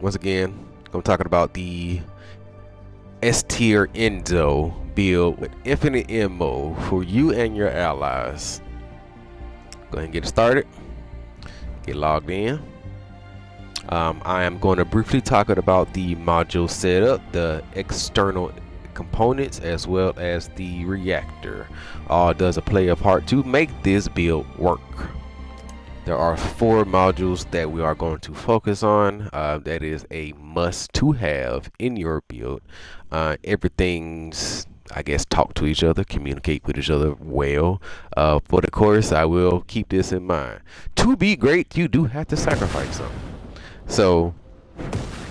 Once again, I'm talking about the S tier Enzo build with infinite ammo for you and your allies. Go ahead and get it started. Get logged in. I am going to briefly talk about the module setup, the external components, as well as the reactor. All does a play a part to make this build work. There are 4 modules that we are going to focus on. That is a must to have in your build. Everything's, I guess, talk to each other, communicate with each other well. For the course, I will keep this in mind. To be great, you do have to sacrifice something. So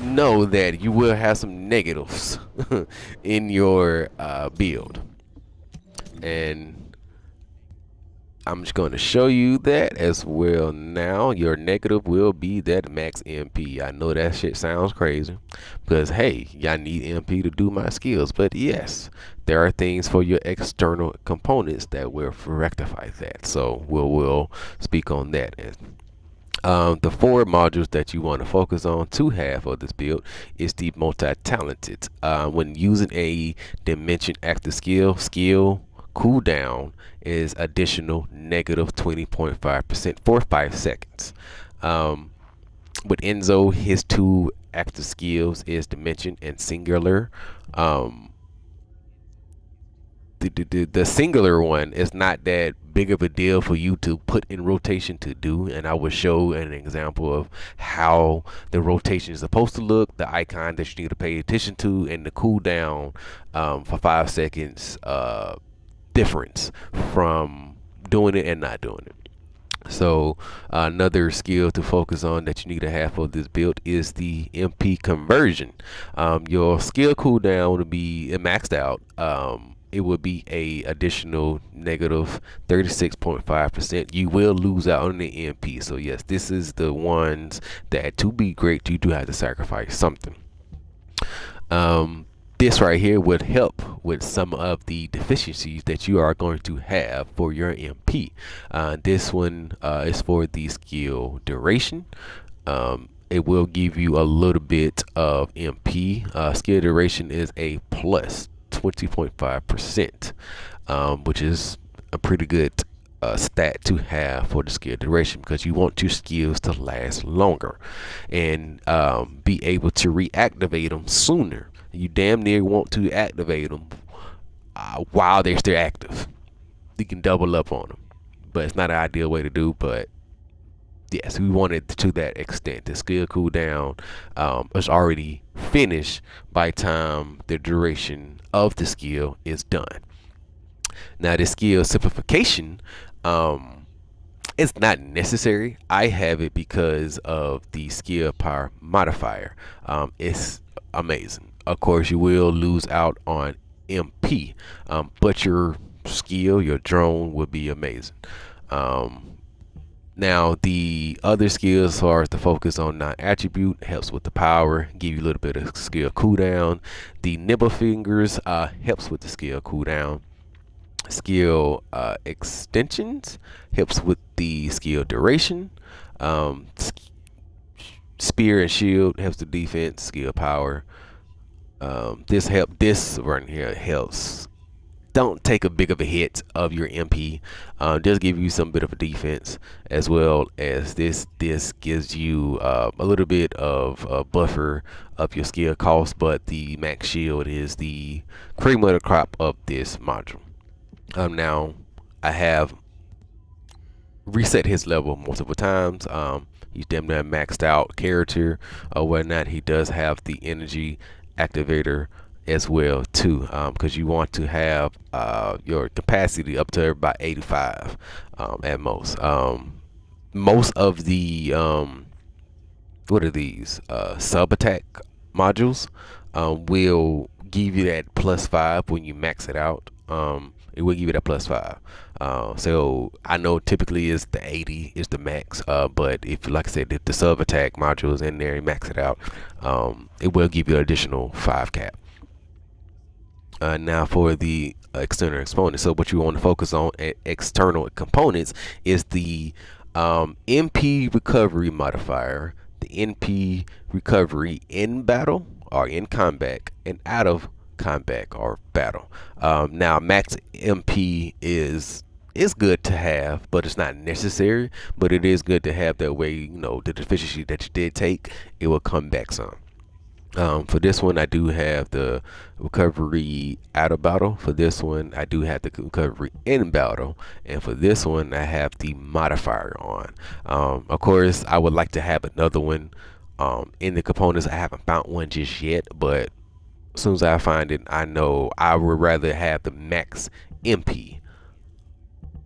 know that you will have some negatives in your build, and I'm just going to show you that as well. Now your negative will be that max MP. I know that shit sounds crazy because hey, y'all need MP to do my skills, but yes, there are things for your external components that will rectify that. So we'll speak on that. The 4 modules that you want to focus on to have for this build is the multi-talented. When using a dimension active skill cooldown is additional negative 20.5% for 5 seconds. With Enzo, his 2 active skills is dimension and singular. The singular one is not that big of a deal for you to put in rotation to do, and I will show an example of how the rotation is supposed to look, the icon that you need to pay attention to, and the cooldown for 5 seconds difference from doing it and not doing it. So another skill to focus on that you need to have for this build is the MP conversion. Your skill cooldown will be maxed out. It would be a additional negative 36.5%. You will lose out on the MP. So yes, this is the ones that to be great, you do have to sacrifice something. This right here would help with some of the deficiencies that you are going to have for your MP. This one is for the skill duration. It will give you a little bit of MP. Skill duration is a plus 20.5%, which is a pretty good stat to have for the skill duration, because you want your skills to last longer and be able to reactivate them sooner. You damn near want to activate them while they're still active. You can double up on them, but it's not an ideal way to do. But yes, we want it to that extent. The skill cooldown is already finished by the time the duration of the skill is done. Now, the skill simplification it's not necessary. I have it because of the skill power modifier. It's amazing. Of course, you will lose out on MP, but your skill, your drone, will be amazing. Now, the other skills, as far as the focus on non-attribute, helps with the power, give you a little bit of skill cooldown. The nibble fingers helps with the skill cooldown. Skill extensions helps with the skill duration. Spear and shield helps the defense, skill power. This run here helps. Don't take a big of a hit of your MP. Just give you some bit of a defense, as well as this gives you a little bit of a buffer of your skill cost. But the max shield is the cream of the crop of this module. Now I have reset his level multiple times. He's damn near maxed out character or whatnot. He does have the energy activator as well too, because you want to have your capacity up to about 85 at most. Most of the what are these sub attack modules will give you that +5 when you max it out. It will give you that +5. So I know typically is the 80 is the max, but if, like I said, if the sub attack module is in there and max it out, it will give you an additional 5 cap. Now for the external components. So what you want to focus on at external components is the MP recovery modifier, the NP recovery in battle or in combat and out of combat or battle. Now max MP is good to have, but it's not necessary. But it is good to have, that way, you know, the deficiency that you did take, it will come back some. For this one, I do have the recovery out of battle. For this one, I do have the recovery in battle. And for this one, I have the modifier on. Of course, I would like to have another one in the components. I haven't found one just yet, but as soon as I find it, I know I would rather have the max MP.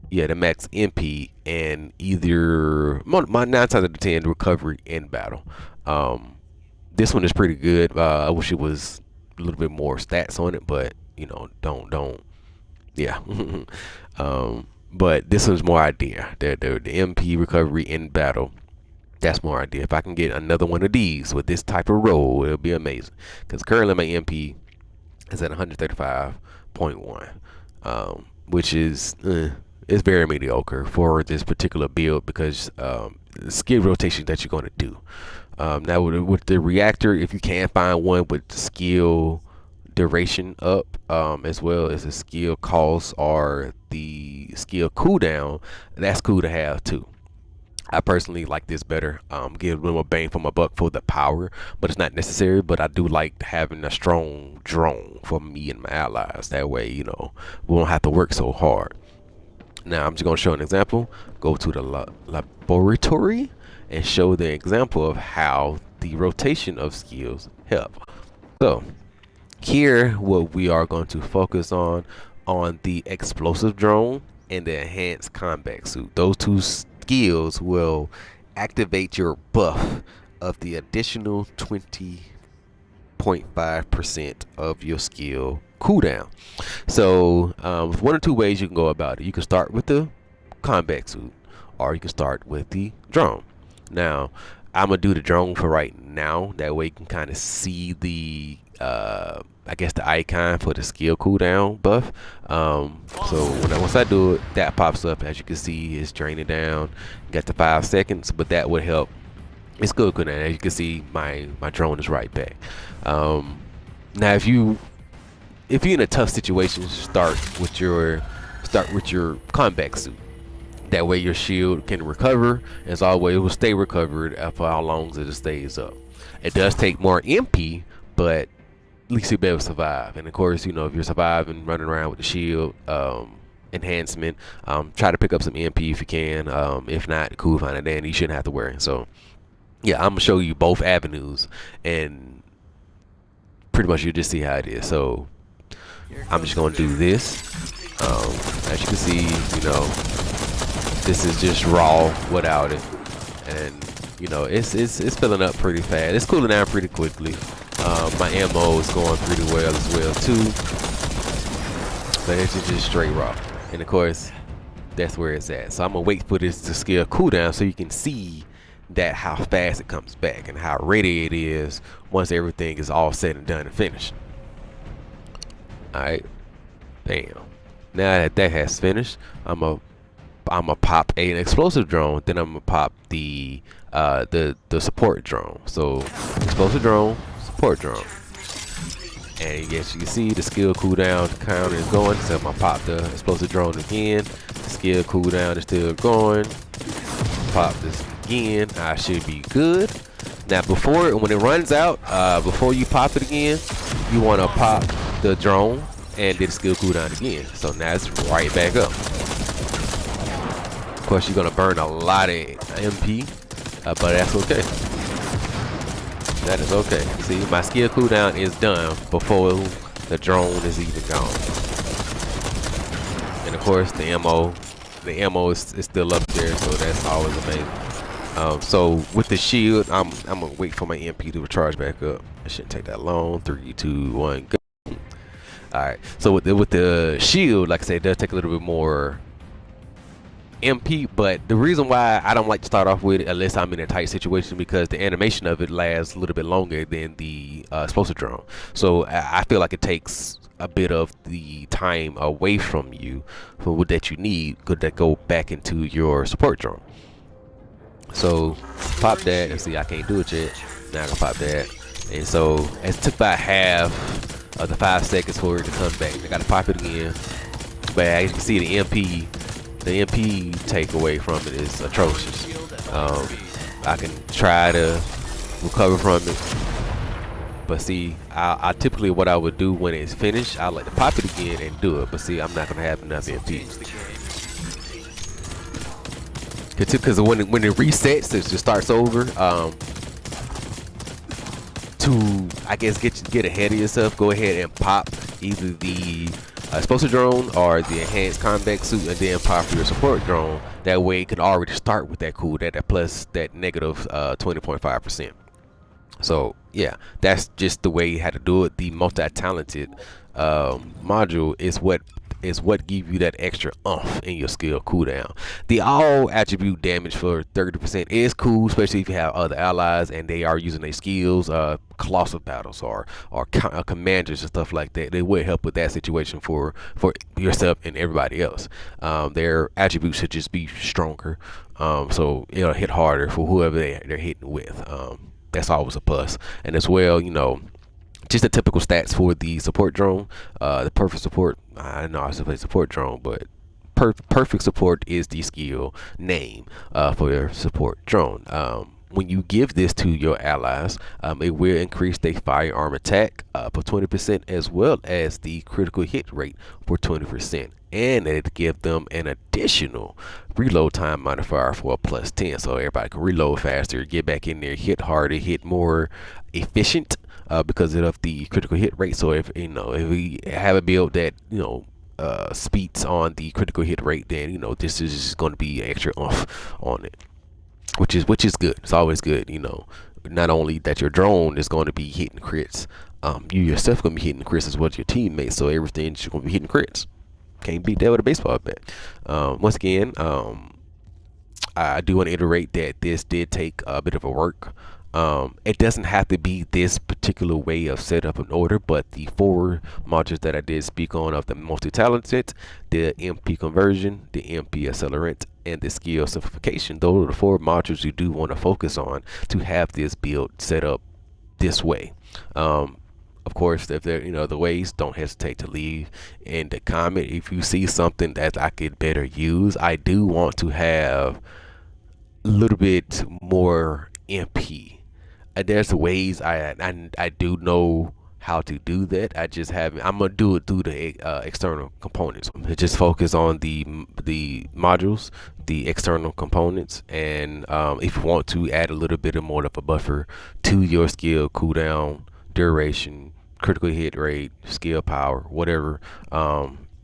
Yeah, the max MP, and either my 9 times out of 10 recovery in battle. This one is pretty good. I wish it was a little bit more stats on it, but you know, don't. Yeah. But this one's more idea. The MP recovery in battle. That's more idea. If I can get another one of these with this type of roll, it'll be amazing. Because currently my MP is at 135.1, which is it's very mediocre for this particular build, because skill rotation that you're going to do. Now with the reactor, if you can find one with skill duration up, as well as the skill cost or the skill cooldown, that's cool to have too. I personally like this better. Give a little more bang for my buck for the power, but it's not necessary. But I do like having a strong drone for me and my allies. That way, you know, we won't have to work so hard. Now I'm just going to show an example. Go to the laboratory and show the example of how the rotation of skills help. So here, what we are going to focus on the explosive drone and the enhanced combat suit. Those two skills will activate your buff of the additional 20.5% of your skill cooldown. So one or two ways you can go about it. You can start with the combat suit, or you can start with the drone. Now I'm gonna do the drone for right now, that way you can kind of see the I guess the icon for the skill cooldown buff. So once I do it, that pops up. As you can see, it's draining down. Got the 5 seconds, but that would help. It's good. As you can see, my drone is right back. Now if you're in a tough situation, start with your combat suit. That way your shield can recover. As always, it will stay recovered for how long as it stays up. It does take more MP, but at least you'll be able to survive. And of course, you know, if you're surviving, running around with the shield enhancement, try to pick up some MP if you can. If not, cool, fine, and then you shouldn't have to worry. So yeah, I'm gonna show you both avenues, and pretty much you'll just see how it is. So I'm just gonna do this. As you can see, you know, this is just raw without it, and you know, it's filling up pretty fast. It's cooling down pretty quickly. My ammo is going pretty well as well too, but it's just straight raw. And of course, that's where it's at. So I'm gonna wait for this to skill cooldown so you can see that how fast it comes back and how ready it is once everything is all said and done and finished. Alright, bam. Now that that has finished, I'm gonna pop an explosive drone. Then I'm gonna pop the support drone. So explosive drone, support drone, and yes, you can see the skill cooldown counter is going. So I'm gonna pop the explosive drone again. The skill cooldown is still going. Pop this again. I should be good. Now when it runs out, before you pop it again, you want to pop the drone and then skill cooldown again. So now it's right back up. Of course, you're gonna burn a lot of MP, but that's okay. That is okay. See, my skill cooldown is done before the drone is even gone. And of course, the ammo is still up there, so that's always amazing. So with the shield, I'm gonna wait for my MP to recharge back up. It shouldn't take that long. 3, 2, 1, go. Alright, so with the shield, like I said, it does take a little bit more MP, but the reason why I don't like to start off with it unless I'm in a tight situation, because the animation of it lasts a little bit longer than the explosive drone. So I feel like it takes a bit of the time away from you for what that you need, could that go back into your support drone. So pop that, and see I can't do it yet. Now I can pop that, and so it took about half of the 5 seconds for it to come back. I gotta pop it again, but as you can see the MP takeaway from it is atrocious. I can try to recover from it, but see, I typically what I would do when it's finished, I like to pop it again and do it. But see, I'm not gonna have enough MP. Because when it resets, it just starts over. To I guess get ahead of yourself, go ahead and pop either the explosive drone or the enhanced combat suit, and then pop your support drone. That way, it can already start with that cool that plus that negative 20.5%. So yeah, that's just the way you had to do it. The multi-talented module is what give you that extra in your skill cooldown. The all attribute damage for 30% is cool, especially if you have other allies and they are using their skills, colossal battles or commanders and stuff like that. They would help with that situation for yourself and everybody else. Their attributes should just be stronger, so it'll hit harder for whoever they're hitting with. That's always a plus. And as well, you know, just the typical stats for the support drone. The perfect support, I don't know I should say support drone, but perfect support is the skill name for your support drone. When you give this to your allies, it will increase their firearm attack for 20%, as well as the critical hit rate for 20%. And it give them an additional reload time modifier for a plus 10, so everybody can reload faster, get back in there, hit harder, hit more efficient because of the critical hit rate. So if we have a build that speeds on the critical hit rate, then this is just going to be extra on it, which is good. It's always good. Not only that your drone is going to be hitting crits, you yourself going to be hitting crits as well as your teammates. So everything's going to be hitting crits. Can't beat that with a baseball bat. Once again, I do want to iterate that this did take a bit of a work. It doesn't have to be this particular way of setup and order, but the 4 modules that I did speak on of the multi-talented, the MP conversion, the MP accelerant, and the skill simplification, those are the 4 modules you do want to focus on to have this build set up this way. Of course, if there the ways, don't hesitate to leave in the comment if you see something that I could better use. I do want to have a little bit more MP. There's ways I do know how to do that. I just haven't. I'm gonna do it through the external components. Just focus on the modules, the external components, and if you want to add a little bit more of a buffer to your skill cooldown, duration, critical hit rate, skill power, whatever,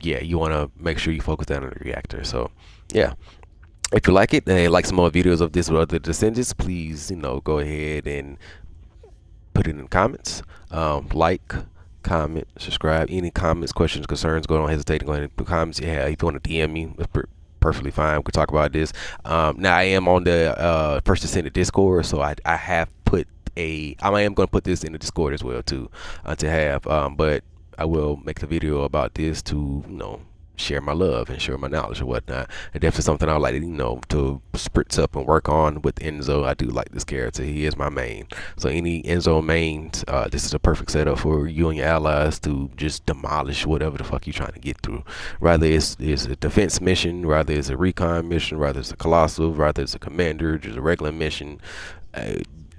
yeah, you want to make sure you focus down on the reactor. So yeah, if you like it and like some more videos of this with other descendants, please go ahead and put it in the comments. Like, comment, subscribe. Any comments, questions, concerns, don't hesitate to go ahead and put comments you have. If you want to DM me, that's perfectly fine. We can talk about this. Now I am on the First Descendant Discord, so I have put I am going to put this in the Discord as well too, to have, but I will make the video about this to share my love and share my knowledge or whatnot. And definitely something I would like to spritz up and work on with Enzo. I do like this character. He is my main. So any Enzo mains, this is a perfect setup for you and your allies to just demolish whatever the fuck you're trying to get through. Rather it's a defense mission, rather it's a recon mission, rather it's a colossal, rather it's a commander, just a regular mission.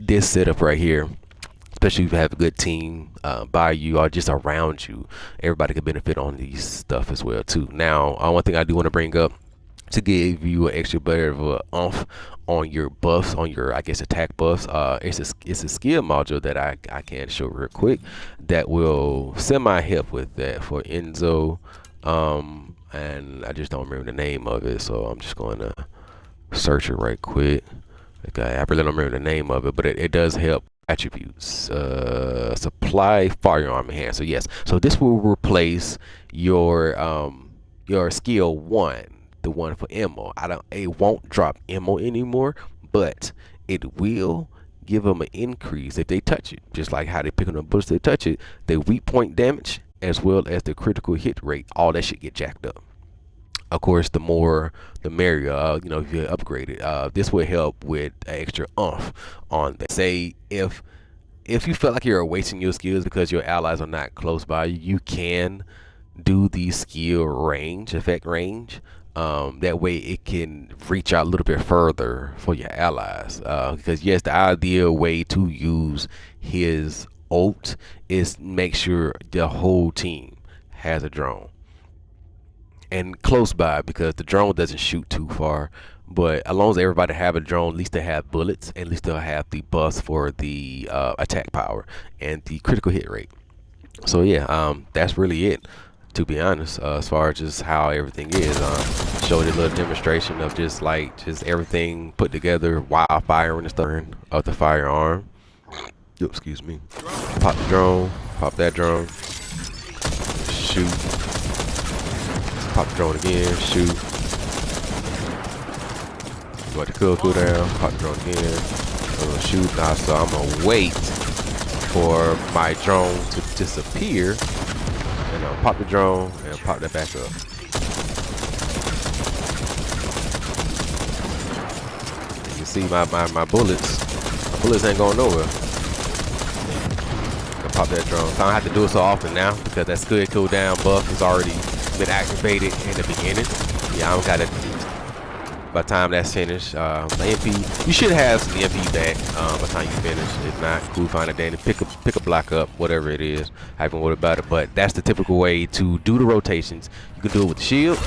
This setup right here, especially if you have a good team by you or just around you, everybody can benefit on these stuff as well too. Now, one thing I do want to bring up to give you an extra bit of a oomph on your buffs, on your attack buffs, it's a skill module that I can show real quick that will semi help with that for Enzo, and I just don't remember the name of it, so I'm just going to search it right quick. Okay, I really don't remember the name of it, but it does help attributes. Supply firearm enhance. So yes, so this will replace your skill 1, the one for ammo. It won't drop ammo anymore, but it will give them an increase if they touch it. Just like how they pick on the bullets, they touch it, the weak point damage as well as the critical hit rate, all that shit get jacked up. Of course, the more the merrier. You know, if you upgrade it, this would help with an extra oomph on that. Say if you feel like you're wasting your skills because your allies are not close by you, you can do the skill range, effect range. That way it can reach out a little bit further for your allies. Because yes, the ideal way to use his ult is make sure the whole team has a drone and close by, because the drone doesn't shoot too far. But as long as everybody have a drone, at least they have bullets, and at least they'll have the buffs for the attack power and the critical hit rate. So yeah, that's really it, to be honest, as far as just how everything is. Showed a little demonstration of just everything put together while firing the stern of the firearm. Oops, excuse me. Pop the drone, pop that drone, shoot. Pop the drone again, shoot. Go to cool down, pop the drone again, shoot. Now, so I'm gonna wait for my drone to disappear, and I'll pop the drone and pop that back up. You can see my bullets ain't going nowhere. I'll pop that drone. So I don't have to do it so often now, because that skill cooldown buff has already been activated in the beginning. Yeah, I don't got it. By the time that's finished, the MP, you should have some MP back by the time you finish. If not, cool, find a day and pick a block up, whatever it is. I haven't worried about it, but that's the typical way to do the rotations. You can do it with the shield,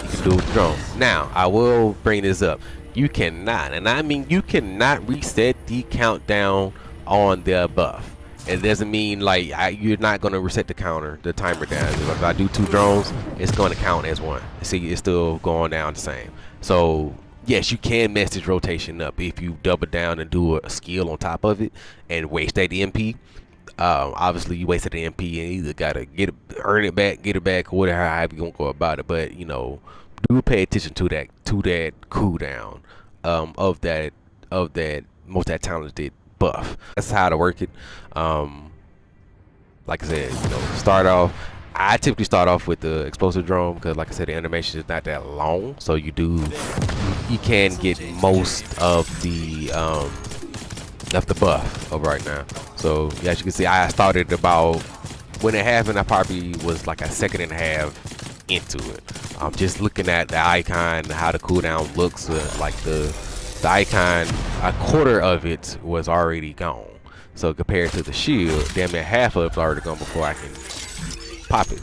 you can do it with the drone. Now, I will bring this up. You cannot, and I mean you cannot reset the countdown on their buff. It doesn't mean like you're not going to reset the timer down. If I do 2 drones, it's going to count as 1. See, it's still going down the same. So yes, you can mess this rotation up if you double down and do a skill on top of it and waste that MP. Obviously, you wasted the MP and either gotta earn it back, get it back, or whatever, however you gonna go about it. But you know, do pay attention to that cooldown of that multi-talented buff. That's how to work it. Like I said, you know, I typically start off with the explosive drone because, like I said, the animation is not that long, so you can get most of the buff of right now. So yeah, as you can see, I started about when it happened. I probably was like a second and a half into it. I'm just looking at the icon, how the cooldown looks. Like the icon, a quarter of it was already gone. So compared to the shield, damn near half of it's already gone before I can pop it.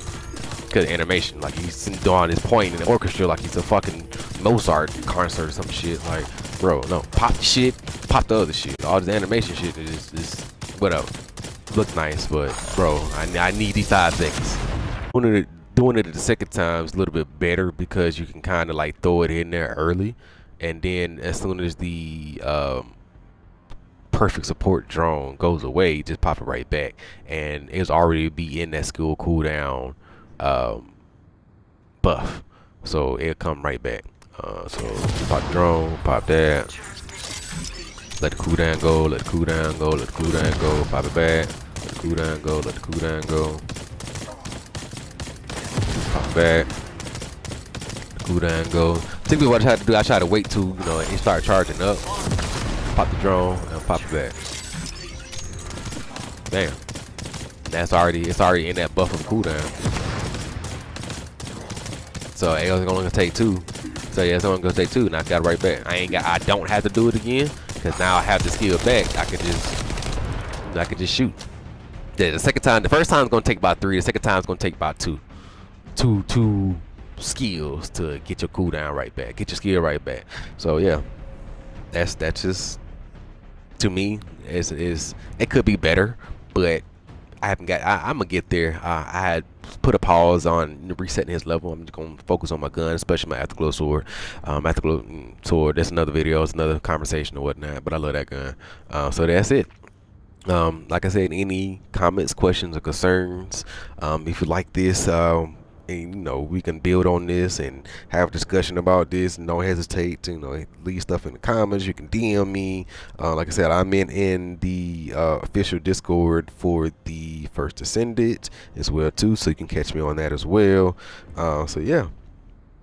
Because of animation, like he's doing his point in the orchestra like he's a fucking Mozart concert or some shit. Like, bro, no, pop the shit, pop the other shit. All this animation shit is whatever. Look nice, but bro, I need these 5 seconds. Doing it the second time is a little bit better because you can kind of like throw it in there early, and then as soon as the perfect support drone goes away, just pop it right back, and it's already be in that skill cooldown buff, so it'll come right back. So pop the drone, pop that, let the cooldown go, let the cooldown go, let the cooldown go, pop it back, let the cooldown go, let the cooldown go, pop it back, let the cooldown go. Typically what I try to do, I try to wait till, you know, it start charging up, pop the drone and pop it back. Damn. It's already in that buff of cooldown. So it's only gonna take 2. So yeah, it's only gonna take 2, and I got it right back. I don't have to do it again because now I have the skill back. I could just shoot. The second time, the first time is gonna take about 3. The second time is gonna take about 2. Two skills to get your cooldown right back, get your skill right back. So yeah, that's just, to me, it could be better, but I haven't got. I'm gonna get there. I had put a pause on resetting his level. I'm just gonna focus on my gun, especially my afterglow sword. Afterglow sword. That's another video. It's another conversation or whatnot. But I love that gun. So that's it. Like I said, any comments, questions, or concerns? If you like this, and you know, we can build on this and have a discussion about this, and don't hesitate to, you know, leave stuff in the comments. You can DM me. Like I said, I'm in the official Discord for the First Ascendant as well too, so you can catch me on that as well. So yeah,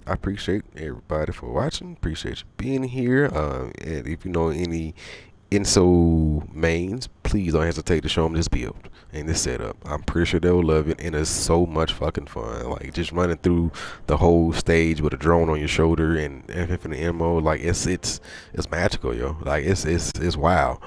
I appreciate everybody for watching. Appreciate you being here. And if you know any Enzo mains, please don't hesitate to show them this build and this setup. I'm pretty sure they'll love it, and it's so much fucking fun. Like just running through the whole stage with a drone on your shoulder and infinite ammo, like it's magical, yo. Like it's wow.